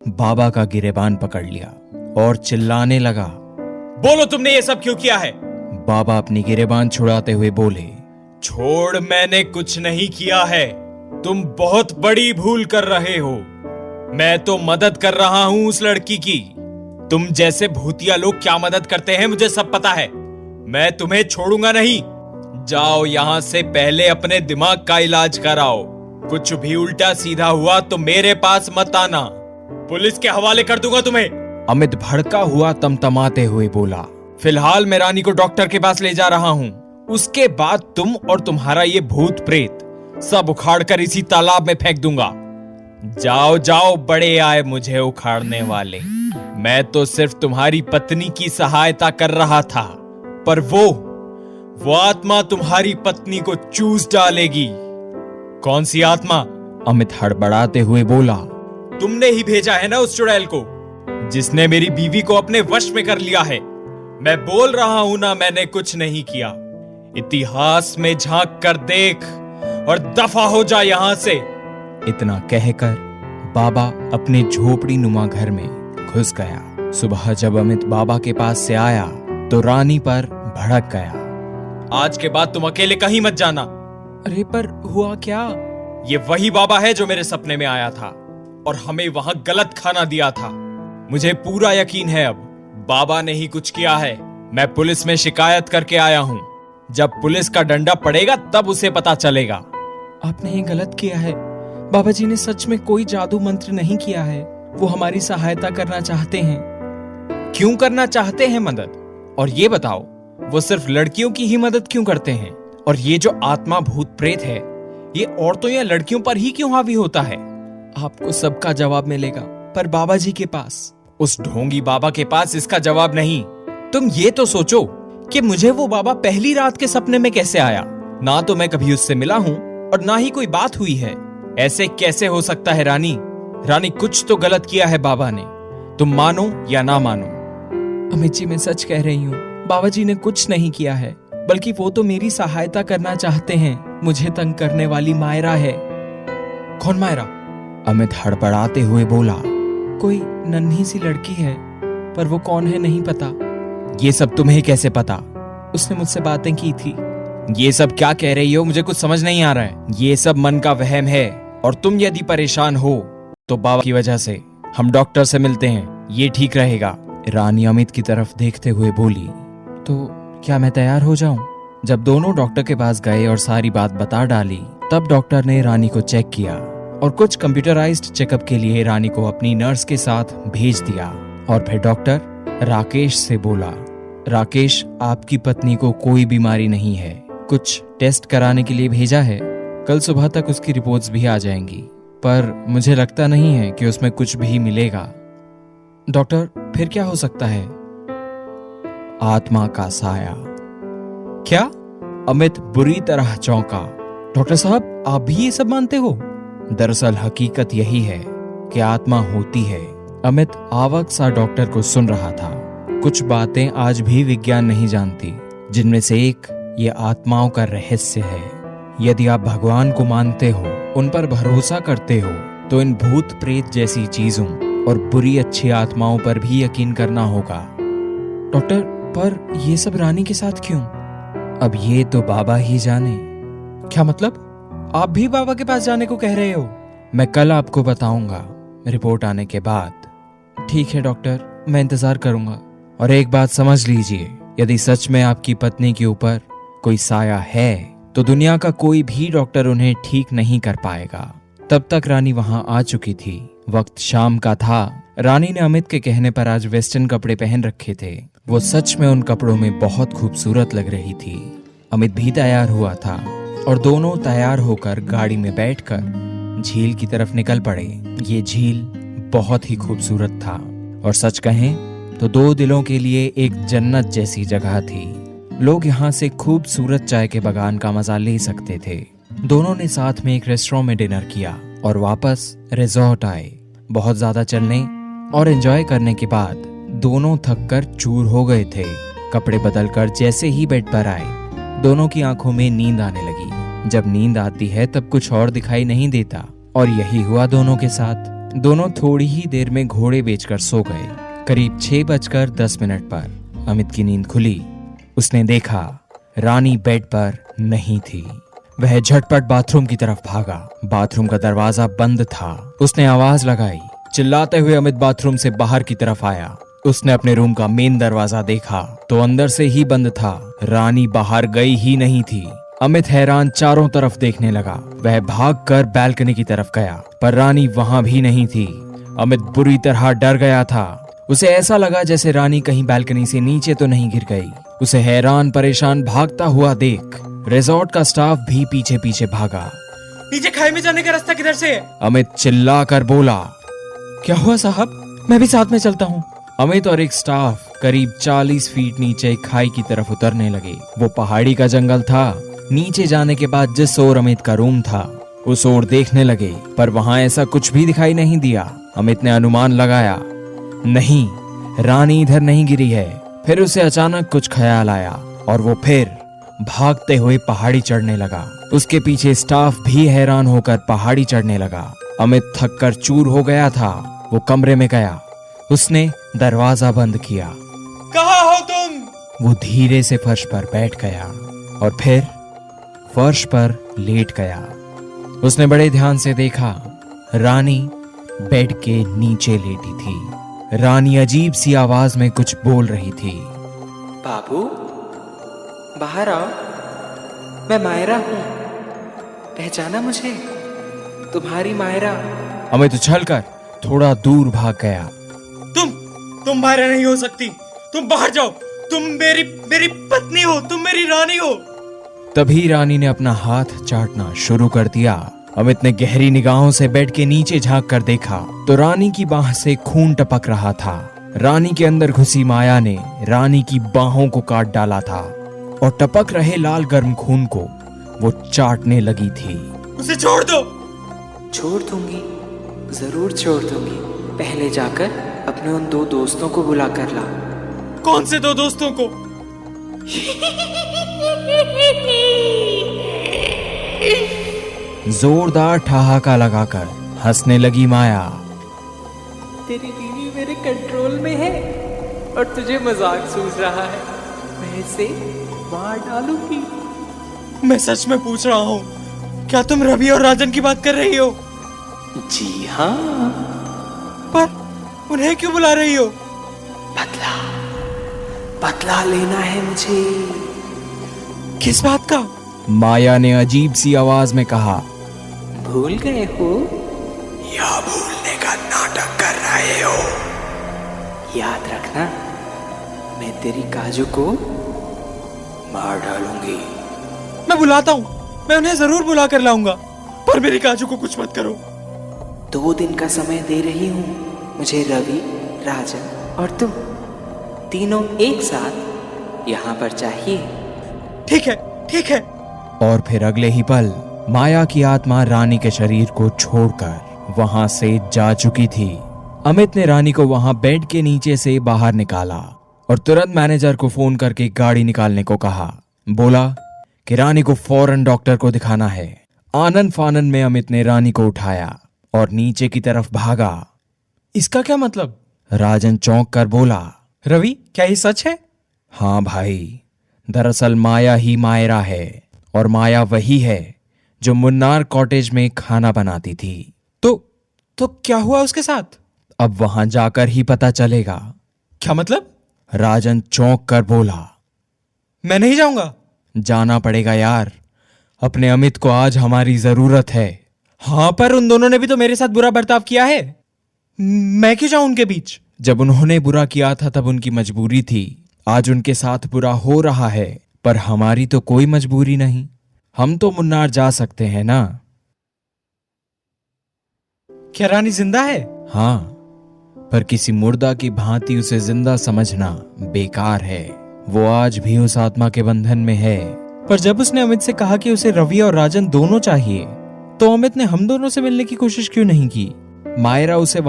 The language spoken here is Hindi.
बाबा का गिरेबान पकड़ लिया और चिल्लाने लगा, बोलो तुमने ये सब क्यों किया है? बाबा अपनी गिरेबान छुड़ाते हुए बोले, छोड़, मैंने कुछ नहीं किया है। तुम बहुत बड़ी भूल कर रहे हो। मैं तो मदद कर रहा हूं उस लड़की की। तुम जैसे भूतिया लोग क्या मदद करते हैं मुझे सब पता है। मैं तुम्हें छोड़ूंगा नहीं। जाओ यहां से, पहले अपने दिमाग का इलाज कराओ। कुछ भी उल्टा सीधा हुआ तो मेरे पास मत आना, पुलिस के हवाले कर दूंगा तुम्हें। अमित भड़का हुआ तमतमाते हुए बोला, फिलहाल मैं रानी को डॉक्टर के पास ले जा रहा हूँ। उसके बाद तुम और तुम्हारा ये भूत प्रेत सब उखाड़ कर इसी तालाब में फेंक दूंगा। जाओ जाओ, बड़े आए मुझे उखाड़ने वाले। मैं तो सिर्फ तुम्हारी पत्नी की सहायता कर रहा था, पर वो आत्मा तुम्हारी पत्नी को चूस डालेगी। कौन सी आत्मा? अमित हड़बड़ाते हुए बोला, तुमने ही भेजा है ना उस चुड़ैल को, जिसने मेरी बीवी को अपने वश में कर लिया है। मैं बोल रहा हूं ना, मैंने कुछ नहीं किया। इतिहास में झांक कर देख और दफा हो जा यहां से। इतना कहकर बाबा अपने झोपड़ी नुमा घर में घुस गया। सुबह जब अमित बाबा के पास से आया तो रानी पर भड़क गया। आज के बाद तुम अकेले कहीं मत जाना। अरे पर हुआ क्या? ये वही बाबा है जो मेरे सपने में आया था और हमें वहां गलत खाना दिया था। मुझे पूरा यकीन है अब बाबा ने ही कुछ किया है। मैं पुलिस में शिकायत करके आया हूं। जब पुलिस का डंडा पड़ेगा तब उसे पता चलेगा। आपने ये गलत किया है। बाबा जी ने सच में कोई जादू मंत्र नहीं किया है। वो हमारी सहायता करना चाहते हैं। क्यों करना चाहते हैं मदद? और ये बताओ, वो सिर्फ लड़कियों की ही मदद क्यों करते हैं? और ये जो आत्मा भूत प्रेत है, ये औरतों या लड़कियों पर ही क्यों हावी होता है? आपको सबका जवाब मिलेगा, पर बाबा जी के पास। उस ढोंगी बाबा के पास इसका जवाब नहीं। तुम ये तो सोचो कि मुझे वो बाबा पहली रात के सपने में कैसे आया। ना तो मैं कभी उससे मिला हूं और ना ही कोई बात हुई है। ऐसे कैसे हो सकता है रानी? रानी, कुछ तो गलत किया है बाबा ने। तुम मानो या ना मानो। अमित जी, मैं सच कह रही हूँ। बाबा जी ने कुछ नहीं किया है, बल्कि वो तो मेरी सहायता करना चाहते हैं। मुझे तंग करने वाली मायरा है। कौन मायरा? अमित हड़बड़ाते हुए बोला, कोई नन्ही सी लड़की है, पर वो कौन है नहीं पता। ये सब तुम्हें कैसे पता? उसने मुझसे बातें की थी। ये सब क्या कह रही हो? मुझे कुछ समझ नहीं आ रहा है। ये सब मन का वहम है और तुम यदि परेशान हो तो बाबा की वजह से। हम डॉक्टर से मिलते हैं, ये ठीक रहेगा। रानी अमित की तरफ देखते हुए बोली, तो क्या मैं तैयार हो जाऊं? जब दोनों डॉक्टर के पास गए और सारी बात बता डाली, तब डॉक्टर ने रानी को चेक किया और कुछ कंप्यूटराइज्ड चेकअप के लिए रानी को अपनी नर्स के साथ भेज दिया। और फिर डॉक्टर राकेश से बोला, राकेश, आपकी पत्नी को कोई बीमारी नहीं है। कुछ टेस्ट कराने के लिए भेजा है। कल सुबह तक उसकी रिपोर्ट्स भी आ जाएंगी, पर मुझे लगता नहीं है कि उसमें कुछ भी मिलेगा। डॉक्टर, फिर क्या हो सकता है? आत्मा का साया। क्या? अमित बुरी तरह चौंका। डॉक्टर साहब, आप भी ये सब मानते हो? दरअसल हकीकत यही है कि आत्मा होती है। अमित आवक सा डॉक्टर को सुन रहा था। कुछ बातें आज भी विज्ञान नहीं जानती, जिनमें से एक ये आत्माओं का रहस्य है। यदि आप भगवान को मानते हो, उन पर भरोसा करते हो, तो इन भूत प्रेत जैसी चीजों और बुरी अच्छी आत्माओं पर भी यकीन करना होगा। डॉक्टर, पर ये सब रानी के साथ क्यों? अब ये तो बाबा ही जाने। क्या मतलब? आप भी बाबा के पास जाने को कह रहे हो? मैं कल आपको बताऊंगा, रिपोर्ट आने के बाद। ठीक है डॉक्टर, मैं इंतजार करूंगा। और एक बात समझ लीजिए, यदि सच में आपकी पत्नी के ऊपर कोई साया है, तो दुनिया का कोई भी डॉक्टर उन्हें ठीक नहीं कर पाएगा। तब तक रानी वहां आ चुकी थी। वक्त शाम का था। रानी ने अमित के कहने पर आज वेस्टर्न कपड़े पहन रखे थे। वो सच में उन कपड़ों में बहुत खूबसूरत लग रही थी। अमित भी तैयार हुआ था और दोनों तैयार होकर गाड़ी में बैठकर झील की तरफ निकल पड़े। ये झील बहुत ही खूबसूरत था और सच कहें तो दो दिलों के लिए एक जन्नत जैसी जगह थी। लोग यहाँ से खूबसूरत चाय के बागान का मजा ले सकते थे। दोनों ने साथ में एक रेस्टोरेंट में डिनर किया और वापस रिजॉर्ट आए। बहुत ज्यादा चलने और एंजॉय करने के बाद दोनों थक कर चूर हो गए थे। कपड़े बदलकर जैसे ही बेड पर आए, दोनों की आंखों में नींद आने लगी। जब नींद आती है तब कुछ और दिखाई नहीं देता, और यही हुआ दोनों के साथ। दोनों थोड़ी ही देर में घोड़े बेचकर सो गए। करीब 6:10 पर अमित की नींद खुली। उसने देखा रानी बेड पर नहीं थी। वह झटपट बाथरूम की तरफ भागा। बाथरूम का दरवाजा बंद था। उसने आवाज लगाई। चिल्लाते हुए अमित बाथरूम से बाहर की तरफ आया। उसने अपने रूम का मेन दरवाजा देखा तो अंदर से ही बंद था। रानी बाहर गई ही नहीं थी। अमित हैरान चारों तरफ देखने लगा। वह भागकर बैल्कनी की तरफ गया पर रानी वहां भी नहीं थी। अमित बुरी तरह डर गया था। उसे ऐसा लगा जैसे रानी कहीं बैल्कनी से नीचे तो नहीं गिर गई। उसे हैरान परेशान भागता हुआ देख रिजॉर्ट का स्टाफ भी पीछे पीछे भागा। नीचे खाई में जाने का रास्ता किधर से है? अमित चिल्ला कर बोला, क्या हुआ साहब, मैं भी साथ में चलता हूँ। अमित और एक स्टाफ करीब 40 फीट नीचे खाई की तरफ उतरने लगे। वो पहाड़ी का जंगल था। नीचे जाने के बाद जिस ओर अमित का रूम था उस ओर देखने लगे पर वहां ऐसा कुछ भी दिखाई नहीं दिया। अमित ने अनुमान लगाया, नहीं, रानी इधर नहीं गिरी है। फिर उसे अचानक कुछ ख्याल आया और वो फिर भागते हुए पहाड़ी चढ़ने लगा। उसके पीछे स्टाफ भी हैरान होकर पहाड़ी चढ़ने लगा। अमित थक कर चूर हो गया था। वो कमरे में गया। उसने दरवाजा बंद किया। कहाँ हो तुम? वो धीरे से फर्श पर बैठ गया और फिर फर्श पर लेट गया। उसने बड़े ध्यान से देखा, रानी बेड के नीचे लेटी थी। रानी अजीब सी आवाज में कुछ बोल रही थी। बाबू, बाहर आओ, मैं मायरा हूं, पहचाना मुझे? तुम्हारी मायरा। अमित उछलकर थोड़ा दूर भाग गया। तुम मायरा नहीं हो सकती। तुम बाहर जाओ। तुम मेरी पत्नी हो। तुम मेरी रानी हो। तभी रानी ने अपना हाथ चाटना शुरू कर दिया। अमित ने गहरी निगाहों से बेड के नीचे झांक कर देखा तो रानी की बाह से खून टपक रहा था। रानी के अंदर घुसी माया ने रानी की बाहों को काट डाला था और टपक रहे लाल गर्म खून को वो चाटने लगी थी। उसे छोड़ दो। छोड़ दूंगी, जरूर छोड़ दूंगी। पहले जाकर अपने उन 2 दोस्तों को बुला कर ला। कौन से 2 दोस्तों को? जोरदार ठहाका लगाकर हंसने लगी माया। तेरी बीवी मेरे कंट्रोल में है और तुझे मजाक सूझ रहा है। मैं इसे मार डालूंगी। मैं सच में पूछ रहा हूँ, क्या तुम रवि और राजन की बात कर रही हो? जी हाँ। पर उन्हें क्यों बुला रही हो? बदला लेना है मुझे। किस बात का? माया ने अजीब सी आवाज में कहा। भूल गए हो या भूलने का नाटक कर रहे हो? याद रखना, मैं तेरी काजू को मार डालूंगी। मैं बुलाता हूँ। मैं उन्हें जरूर बुला कर लाऊंगा, पर मेरी काजू को कुछ मत करो। 2 दिन का समय दे रही हूँ मुझे। रवि, राजन और तुम तीनों एक साथ यहाँ पर चाहिए। ठीक है, ठीक है। और फिर अगले ही पल माया की आत्मा रानी के शरीर को छोड़कर वहां से जा चुकी थी। अमित ने रानी को वहां बेड के नीचे से बाहर निकाला और तुरंत मैनेजर को फोन करके गाड़ी निकालने को कहा। बोला कि रानी को फौरन डॉक्टर को दिखाना है। आनन फानन में अमित ने रानी को उठाया और नीचे की तरफ भागा। इसका क्या मतलब? राजन चौंक कर बोला, रवि, क्या ये सच है? हाँ भाई, दरअसल माया ही मायरा है और माया वही है जो मुन्नार कॉटेज में खाना बनाती थी। तो क्या हुआ उसके साथ? अब वहां जाकर ही पता चलेगा। क्या मतलब? राजन चौंक कर बोला। मैं नहीं जाऊंगा। जाना पड़ेगा यार, अपने अमित को आज हमारी जरूरत है। हाँ, पर उन दोनों ने भी तो मेरे साथ बुरा बर्ताव किया है। मैं क्यों जाऊं उनके बीच? जब उन्होंने बुरा किया था तब उनकी मजबूरी थी। आज उनके साथ बुरा हो रहा है, पर हमारी तो कोई मजबूरी नहीं। हम तो मुन्नार जा सकते हैं ना। क्या रानी जिंदा है? हाँ, पर किसी मुर्दा की भांति उसे जिंदा समझना बेकार है। वो आज भी उस आत्मा के बंधन में है। पर जब उसने अमित से कहा कि उसे रवि और राजन दोनों चाहिए, तो अमित ने हम दोनों से मिलने की कोशिश क्यों नहीं की? मायरा उसे